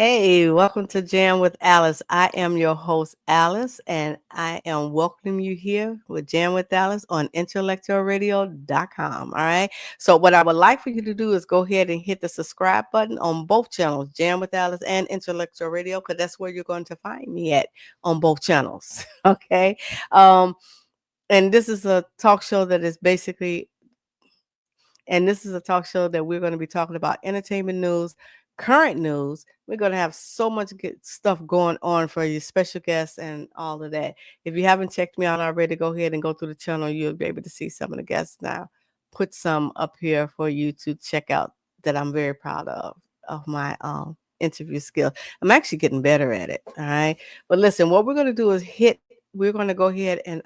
Hey, welcome to Jam with Alice. I am your host, Alice, and I am welcoming you here with Jam with Alice on intellectualradio.com. All right. So, what I would like for you to do is go ahead and hit the subscribe button on both channels, Jam with Alice and Intellectual Radio, because that's where you're going to find me at on both channels. Okay. Um, and this is a talk show that is basically and this is a talk show that we're going to be talking about entertainment news, current news. We're going to have so much good stuff going on for you, special guests, and all of that. If you haven't checked me out already, go ahead and go through the channel. You'll be able to see some of the guests now. Put some up here for you to check out that I'm very proud of my interview skill. I'm actually getting better at it. All right. But listen, what we're going to do is we're going to go ahead and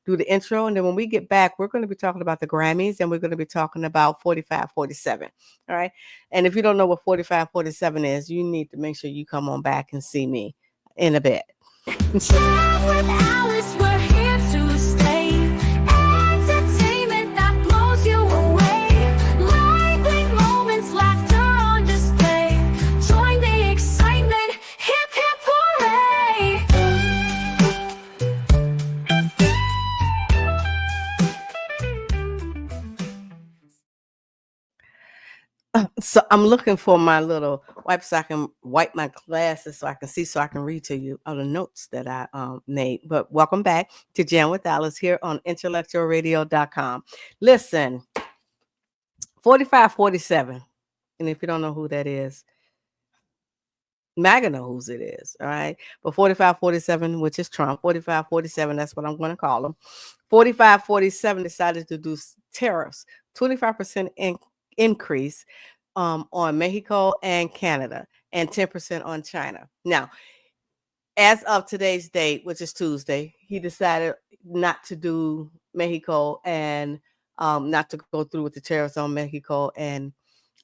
do the intro. And then when we get back, we're going to be talking about the Grammys and we're going to be talking about 4547. All right. And if you don't know what 4547 is, you need to make sure you come on back and see me in a bit. Chat with Alice, we're here to stay. Entertainment that blows you away. Lively moments, laughter on display. Join the excitement, hip hip hooray. So I'm looking for my little wipe so I can wipe my glasses so I can see so I can read to you all the notes that I made. But welcome back to Jam with Alice here on intellectualradio.com. Listen, 4547. And if you don't know who that is, MAGA know whose it is. All right. But 4547, which is Trump, 4547, that's what I'm going to call them. 4547 decided to do tariffs, 25% increase on Mexico and Canada, and 10% on China. Now, as of today's date, which is Tuesday, he decided not to do Mexico and not to go through with the tariffs on Mexico and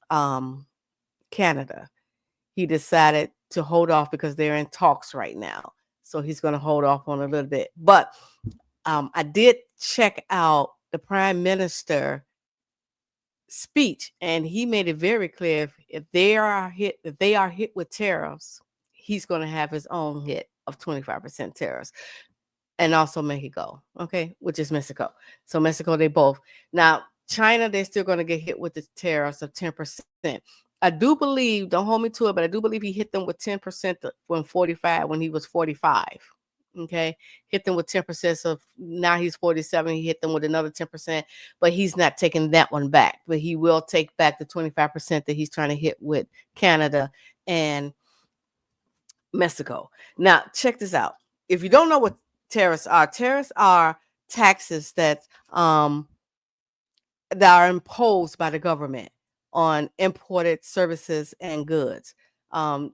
um, Canada. He decided to hold off because they're in talks right now. So he's going to hold off on a little bit. But I did check out the prime minister speech, and he made it very clear if they are hit with tariffs, he's going to have his own hit of 25% tariffs, and also Mexico, okay, which is Mexico. So Mexico, they both. Now China, they're still going to get hit with the tariffs of 10%. I do believe, don't hold me to it, but I do believe he hit them with 10% when he was 45. Okay, hit them with 10%. So now he's 47. He hit them with another 10%, but he's not taking that one back. But he will take back the 25% that he's trying to hit with Canada and Mexico. Now, check this out. If you don't know what tariffs are taxes that are imposed by the government on imported services and goods.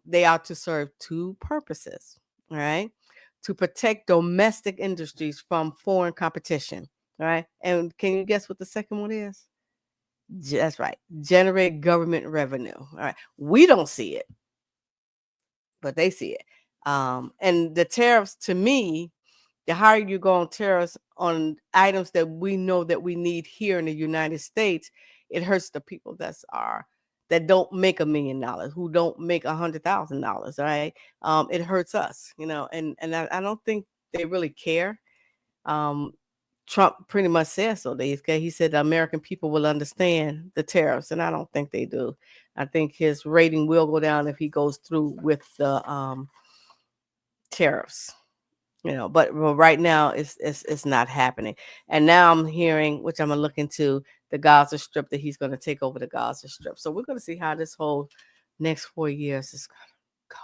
They are to serve two purposes, all right? To protect domestic industries from foreign competition, all right? And can you guess what the second one is? That's right, generate government revenue, all right? We don't see it, but they see it. And the tariffs, to me, the higher you go on tariffs on items that we know that we need here in the United States, it hurts the people that don't make $1 million, who don't make $100,000. All right, it hurts us, and I don't think they really care. Um, Trump pretty much said so. He said the American people will understand the tariffs, and I don't think they do. I think his rating will go down if he goes through with the tariffs. But right now it's not happening. And now I'm hearing, which I'm gonna look into, the Gaza Strip, that he's gonna take over the Gaza Strip. So we're gonna see how this whole next 4 years is gonna go.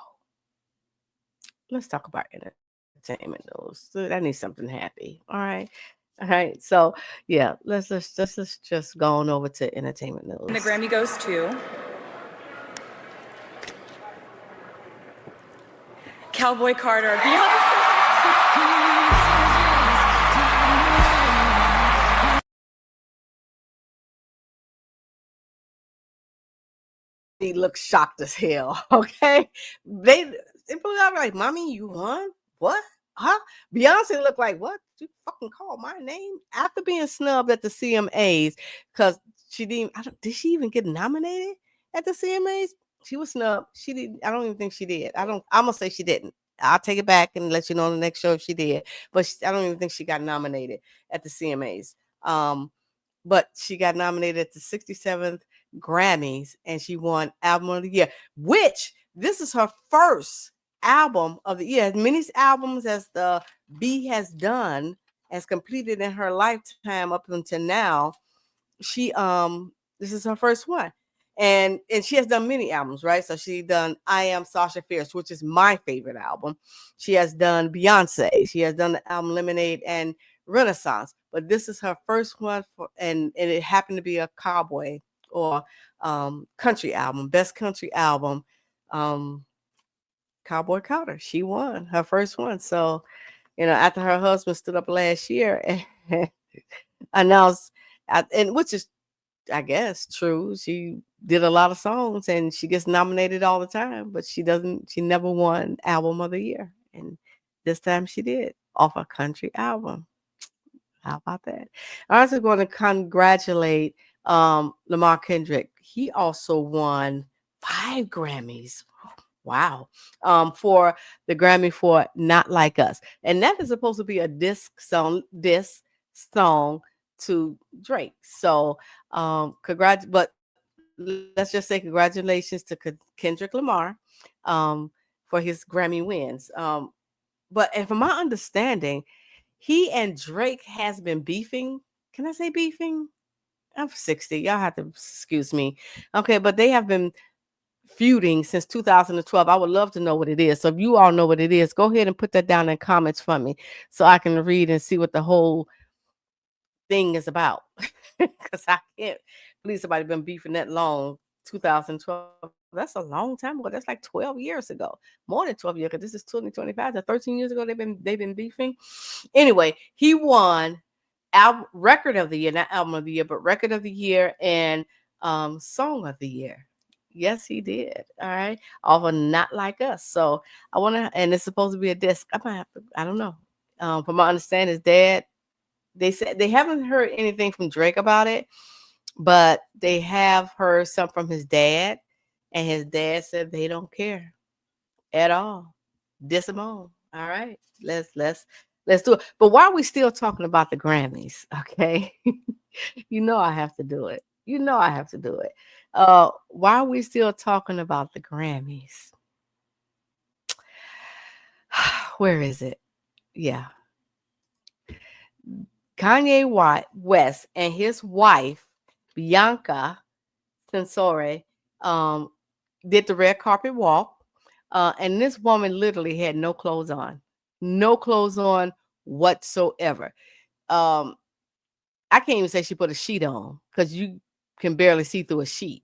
Let's talk about entertainment news. So I need something happy. All right. So yeah, let's just go on over to entertainment news. And the Grammy goes to Cowboy Carter. He looks shocked as hell. Okay, they put out like, "Mommy, you won? What? Huh?" Beyonce looked like, "What? You fucking call my name?" After being snubbed at the CMAs because she didn't. Did she even get nominated at the CMAs? She was snubbed. She didn't. I don't even think she did. I don't. I'm gonna say she didn't. I'll take it back and let you know on the next show if she did. But I don't even think she got nominated at the CMAs. Um, but she got nominated at the 67th Grammys and she won Album of the Year, which this is her first album of the year. As many albums as the B has done, has completed in her lifetime up until now, she this is her first one. And she has done many albums, right? So she done I Am Sasha Fierce, which is my favorite album. She has done Beyonce. She has done the album Lemonade and Renaissance. But this is her first one for and it happened to be a cowboy or country album, best country album. Um Cowboy Carter. She won her first one. So, after her husband stood up last year and announced and which is I guess true. She did a lot of songs and she gets nominated all the time, but she never won album of the year. And this time she did off a country album. How about that? I also going to congratulate Lamar Kendrick. He also won 5 Grammys. Wow. For the Grammy for Not Like Us. And that is supposed to be a disc song to Drake. So but let's just say congratulations to Kendrick Lamar for his Grammy wins. And from my understanding, he and Drake has been beefing. Can I say beefing? I'm 60. Y'all have to excuse me. Okay, but they have been feuding since 2012. I would love to know what it is. So if you all know what it is, go ahead and put that down in comments for me so I can read and see what the whole thing is about. Because I can't believe somebody been beefing that long. 2012. That's a long time ago. That's like 12 years ago. More than 12 years, because this is 2025. So 13 years ago they've been beefing. Anyway, he won record of the year, not album of the year, but record of the year and song of the year. Yes, he did. All right. Off of Not Like Us. So I want to, and it's supposed to be a disc. I might have to, I don't know. From my understanding, his dad, they said they haven't heard anything from Drake about it, but they have heard some from his dad. And his dad said they don't care at all. Diss him on. All right. Let's do it. But why are we still talking about the Grammys? Okay. I have to do it. I have to do it. Why are we still talking about the Grammys? Where is it? Yeah. West and his wife, Bianca Censore, um, did the red carpet walk. And this woman literally had no clothes on. No clothes on whatsoever. Um, I can't even say she put a sheet on because you can barely see through a sheet.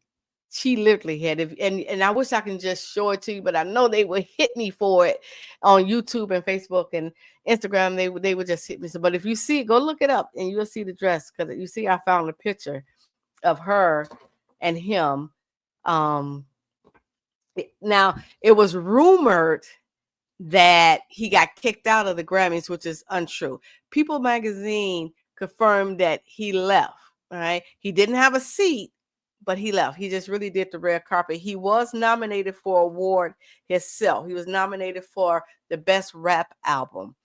She literally had it, and I wish I can just show it to you, but I know they would hit me for it on YouTube and Facebook and Instagram. They would just hit me. So, but if you see, go look it up, and you'll see the dress because you see I found a picture of her and him. Um, Now it was rumored that he got kicked out of the Grammys, which is untrue. People magazine confirmed that he left. All right. He didn't have a seat, but he left. He just really did the red carpet. He was nominated for award himself. He was nominated for the best rap album.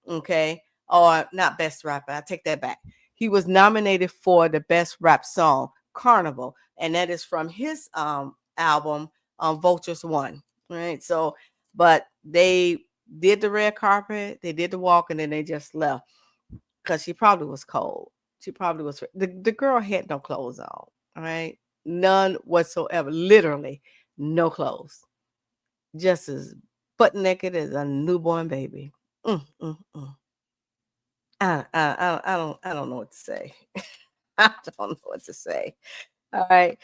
Okay. Or not best rap. I take that back. He was nominated for the best rap song, Carnival. And that is from his album, Vultures One. Right. So but they did the red carpet, they did the walk, and then they just left because she probably was cold. She probably was. The girl had no clothes on, all right? None whatsoever. Literally, no clothes. Just as butt naked as a newborn baby. Mm, mm, mm. I don't know what to say. I don't know what to say. All right.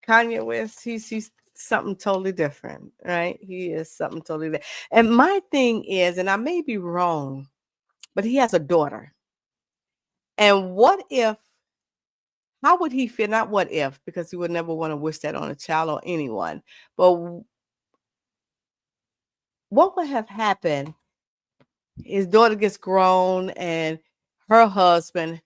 Kanye West, he's something totally different, right? He is something totally different. And my thing is, and I may be wrong, but he has a daughter. And what if, how would he feel? Not what if, because he would never want to wish that on a child or anyone. But what would have happened? His daughter gets grown and her husband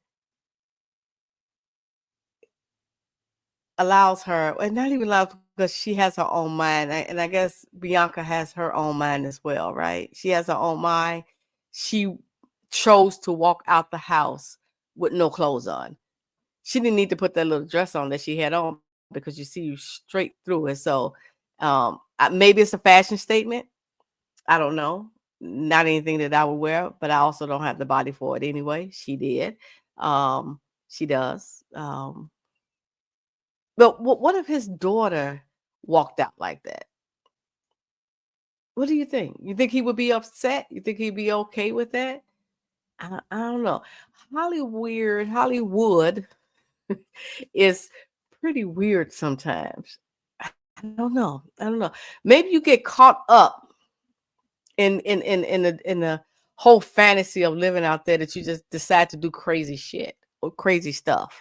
allows her, and not even allows because she has her own mind, and I guess Bianca has her own mind as well, right? She has her own mind. She chose to walk out the house with no clothes on. She didn't need to put that little dress on that she had on because you see you straight through it. So, maybe it's a fashion statement. I don't know. Not anything that I would wear, but I also don't have the body for it anyway. She did. Um, she does. But what if his daughter walked out like that? What do you think? You think he would be upset? You think he'd be okay with that? I don't know. Hollywood is pretty weird sometimes. I don't know. I don't know. Maybe you get caught up in the whole fantasy of living out there that you just decide to do crazy shit or crazy stuff.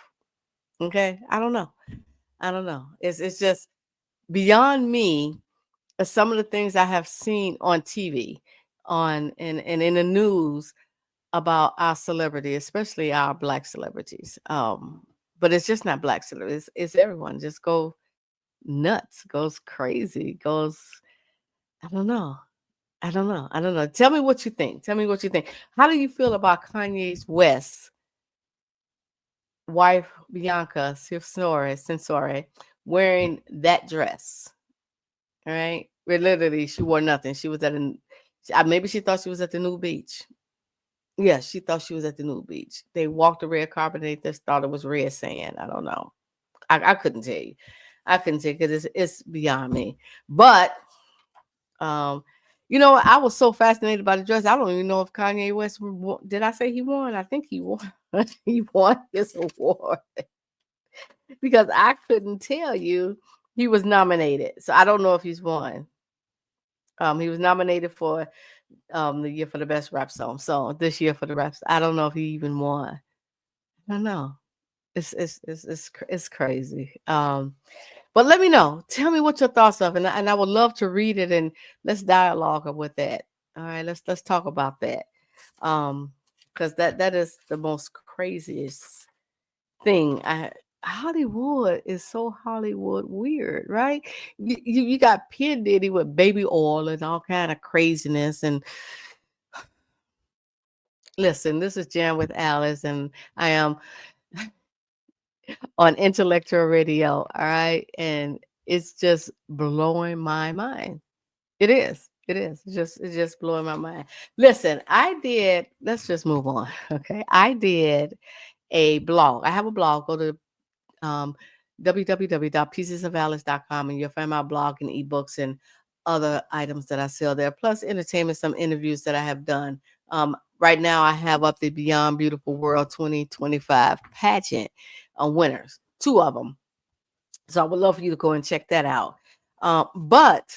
Okay? I don't know. I don't know. It's just beyond me. Some of the things I have seen on TV, on and in the news about our celebrity, especially our black celebrities. But it's just not black celebrities; it's everyone. Just go nuts, goes crazy, goes. I don't know. I don't know. I don't know. Tell me what you think. Tell me what you think. How do you feel about Kanye's West wife Bianca Sensore wearing that dress? All right, where literally she wore nothing. She was maybe she thought she was at the new beach. Yeah, she thought she was at the new beach. They walked the red carpet. They just thought it was red sand. I don't know. I couldn't tell you. I couldn't tell you because it's beyond me. But um, I was so fascinated by the dress. I don't even know if Kanye West did. I say he won? I think he won. He won his award because I couldn't tell you he was nominated. So I don't know if he's won. He was nominated for the year for the best rap song. So this year for the raps, I don't know if he even won. I don't know. It's crazy. But let me know. Tell me what your thoughts of, and I would love to read it and let's dialogue with that. All right, let's talk about that. Um, because that is the most craziest thing. Hollywood is so Hollywood weird, right? You got P Diddy with baby oil and all kind of craziness. And listen, this is Jam with Alice, and I am on intellectual radio. All right. And it's just blowing my mind. It is. It is. It's just blowing my mind. Listen, let's just move on. Okay. I did a blog. I have a blog. Go to um, www.piecesofalice.com and you'll find my blog and ebooks and other items that I sell there, plus entertainment, some interviews that I have done. Right now, I have up the Beyond Beautiful World 2025 pageant winners, two of them. So I would love for you to go and check that out. But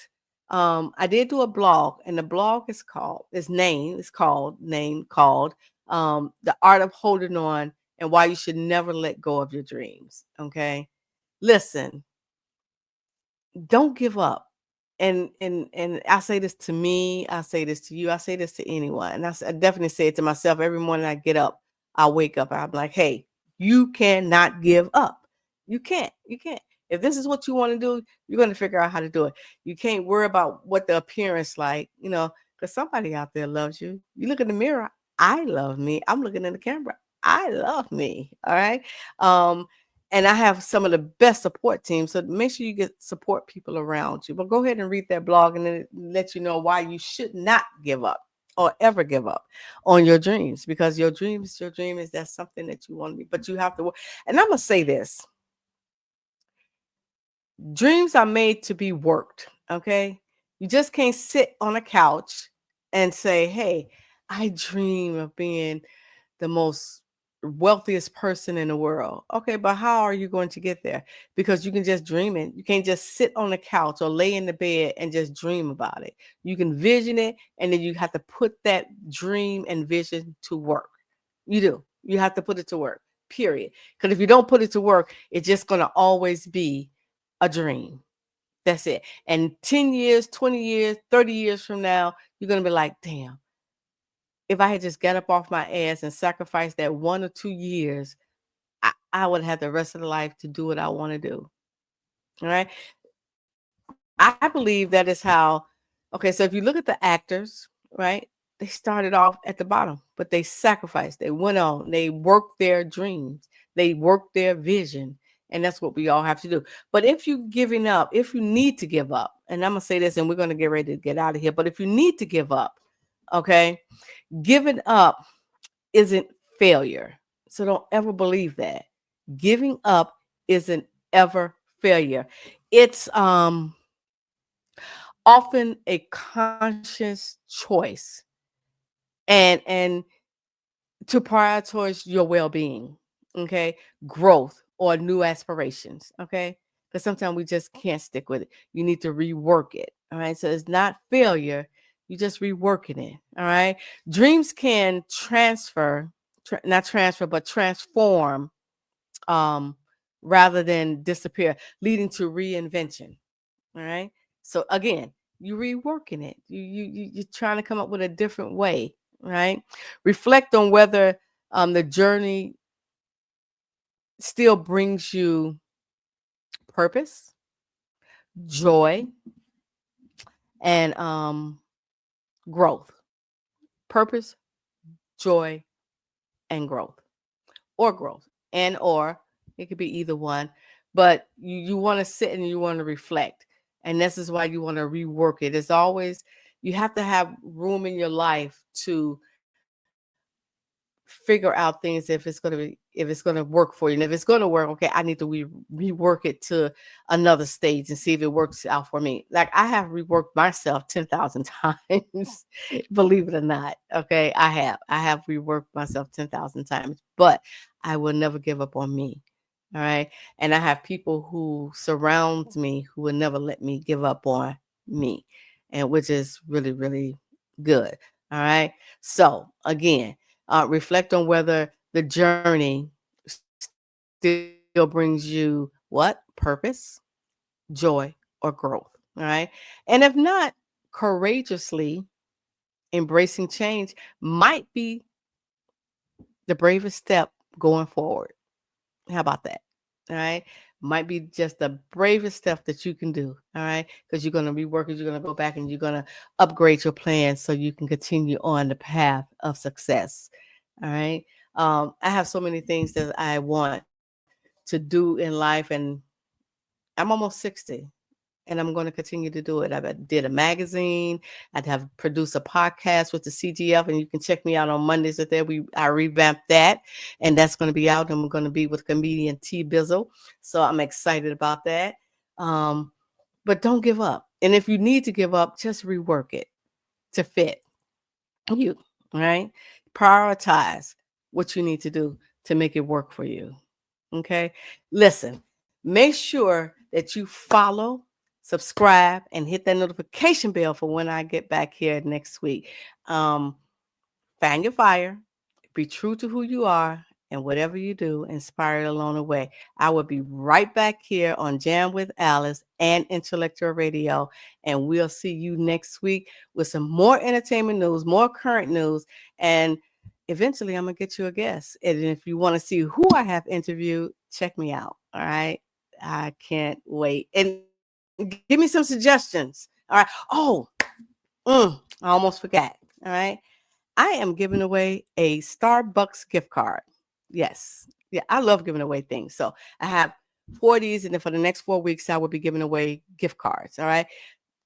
I did do a blog, and the blog is called The Art of Holding On and Why You Should Never Let Go of Your Dreams. Okay. Listen, don't give up. And I say this to me, I say this to you, I say this to anyone. And I definitely say it to myself every morning I get up, I wake up, I'm like, hey, you cannot give up. You can't. You can't. If this is what you want to do, you're going to figure out how to do it. You can't worry about what the appearance like, because somebody out there loves you. You look in the mirror, I love me. I'm looking in the camera. I love me. All right. Um, and I have some of the best support teams. So make sure you get support people around you. But go ahead and read that blog and then it let you know why you should not give up or ever give up on your dreams, because your dream is that's something that you want to be. But you have to work. And I'm gonna say this: dreams are made to be worked. Okay, you just can't sit on a couch and say, "Hey, I dream of being the most wealthiest person in the world." Okay, but how are you going to get there? Because you can just dream it. You can't just sit on the couch or lay in the bed and just dream about it. You can vision it, and then you have to put that dream and vision to work. You do. You have to put it to work, period. Because if you don't put it to work, it's just going to always be a dream. That's it. And 10 years, 20 years, 30 years from now, you're going to be like, damn, if I had just got up off my ass and sacrificed that 1 or 2 years, I would have the rest of the life to do what I want to do. All right. I believe that is how, okay, so if you look at the actors, right, they started off at the bottom, but they sacrificed, they went on, they worked their dreams, they worked their vision. And that's what we all have to do. But if you giving up, if you need to give up, and I'm gonna say this and we're gonna get ready to get out of here, but if you need to give up, okay, giving up isn't failure. So don't ever believe that. Giving up isn't ever failure. It's often a conscious choice and to prioritize your well-being, okay, growth or new aspirations, okay, because sometimes we just can't stick with it. You need to rework it. All right, so it's not failure, you just reworking it. All right, dreams can not transfer but transform, um rather than disappear, leading to reinvention. All right. So again, you reworking it. You're trying to come up with a different way, right? Reflect on whether the journey still brings you purpose, joy, and growth. Purpose, joy, and growth, or growth, and or it could be either one. But you want to sit and you want to reflect, and this is why you want to rework it. It's always, you have to have room in your life to figure out things if it's going to work for you. And if it's going to work, okay, I need to rework it to another stage and see if it works out for me. Like I have reworked myself 10,000 times, believe it or not. Okay, I have reworked myself 10,000 times, but I will never give up on me. All right, and I have people who surround me who will never let me give up on me, and which is really really good. All right, so again, reflect on whether the journey still brings you what? Purpose, joy, or growth. All right. And if not, courageously embracing change might be the bravest step going forward. How about that? All right. Might be just the bravest step that you can do. All right. Because you're going to rework it. You're going to go back and you're going to upgrade your plan so you can continue on the path of success. All right. I have so many things that I want to do in life, and I'm almost 60 and I'm going to continue to do it. I did a magazine. I'd have produced a podcast with the CGF, and you can check me out on Mondays. At there, I revamped that, and that's going to be out. And we're going to be with comedian T Bizzle, so I'm excited about that. Um, but don't give up. And if you need to give up, just rework it to fit you. Right? Prioritize what you need to do to make it work for you. Okay. Listen, make sure that you follow, subscribe, and hit that notification bell for when I get back here next week. Um, Fan your fire, be true to who you are, and whatever you do, inspire it along the way. I will be right back here on Jam with Alice and Intellectual Radio, and we'll see you next week with some more entertainment news, more current news, and eventually I'm gonna get you a guest. And if you want to see who I have interviewed, check me out. All right. I can't wait. And give me some suggestions. All right. Oh, I almost forgot. All right. I am giving away a Starbucks gift card. Yes. Yeah, I love giving away things. So I have 40s, and then for the next 4 weeks, I will be giving away gift cards. All right.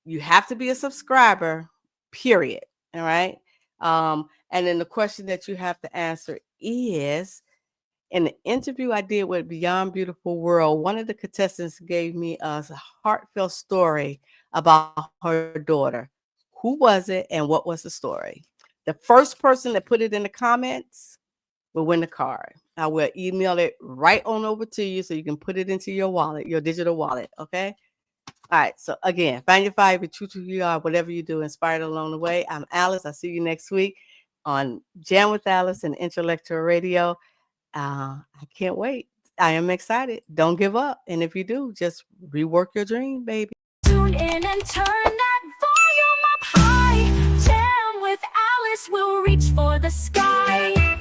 You have to be a subscriber, period. All right. And then the question that you have to answer is, in the interview I did with Beyond Beautiful World, one of the contestants gave me a heartfelt story about her daughter. Who was it and what was the story? The first person that put it in the comments will win the card. I will email it right on over to you so you can put it into your wallet, your digital wallet. Okay. All right. So again, find your fire, be true to who you are, whatever you do, inspired along the way. I'm Alice. I'll see you next week on Jam with Alice and Intellectual Radio. I can't wait. I am excited. Don't give up. And if you do, just rework your dream, baby. Tune in and turn that volume up high. Jam with Alice will reach for the sky.